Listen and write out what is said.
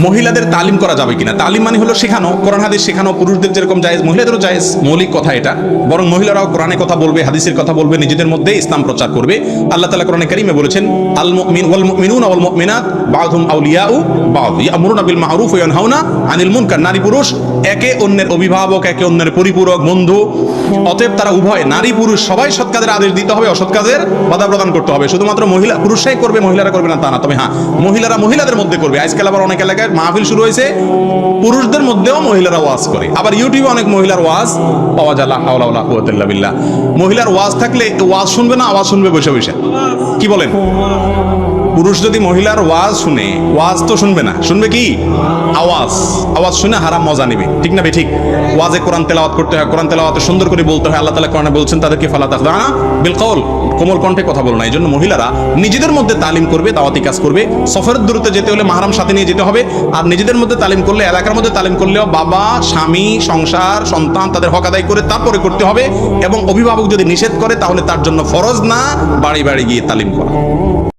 মহিলাদের তালিম করা যাবে কিনা? তালিম মানে হলো শেখানো, কোরআন হাদিস শেখানো, পুরুষদের যেরকম জায়েজ মহিলাদেরও জায়েজ। মৌলিক কথা এটা, বরং মহিলারাও কোরআনে কথা বলবে, হাদিসের কথা বলবে, নিজেদের মধ্যে ইসলাম প্রচার করবে। আল্লাহ তাআলা কোরআনে কারীমে বলেছেন, আল মুমিন ওয়াল মুমিনুনা ওয়াল মুমিনাত বা'দুহুম আউলিয়াউ বা'দ ইয়া'মুরুনা বিল মা'রুফ ওয়া ইয়ানহাউনা আনিল মুনকার। নারী পুরুষ একে অন্যের অভিভাবক, একে অন্যের পরিপূরক, বন্ধু। অতএব তারা উভয়, নারী পুরুষ সবাই সৎ কাজের আদেশ দিতে হবে, অসৎ কাজের বাধা প্রদান করতে হবে। শুধুমাত্র মহিলা পুরুষরাই করবে, মহিলারা করবে না তা না। তবে হ্যাঁ, মহিলারা মহিলাদের মধ্যে করবে। আজকাল আবার অনেক এলাকায় মাহফিল শুরু হয়েছে, পুরুষদের মধ্যেও মহিলারা ওয়াজ করে। আবার ইউটিউবে অনেক মহিলার ওয়াজ পাওয়া যায়, লা হাওলা ওয়ালা কুওয়াতা ইল্লা বিল্লাহ। মহিলার ওয়াজ থাকলে ওয়াজ শুনবে না, আওয়াজ শুনবে বসে বসে। কি বলেন? পুরুষ যদি মহিলার ওয়াজ শুনে, ওয়াজ তো শুনবে না, শুনবে কি? আওয়াজ। আওয়াজ শুনে হারাম মজা নেবে, ঠিক না? ঠিক। ওয়াজে কোরআন তেলাওয়াত করতে হয়, কোরআন তেলাওয়াতে সুন্দর করে বলতে হয়। আল্লাহ তাআলা কোরআনে বলছেন তাদেরকে ফালা তাখদানা বিল কওল, কোমল কণ্ঠে কথা বলো না। এই জন্য মহিলারা নিজেদের মধ্যে তালিম করবে, দাওয়াতি কাজ করবে। সফরের দূরত্বে যেতে হলে মাহরাম সাথে নিয়ে যেতে হবে। আর নিজেদের মধ্যে তালিম করলে, এলাকার মধ্যে তালিম করলেও বাবা, স্বামী, সংসার, সন্তান তাদের হক আদায় করে তারপরে করতে হবে। এবং অভিভাবক যদি নিষেধ করে তাহলে তার জন্য ফরজ না, বাড়ি বাড়ি গিয়ে তালিম করা।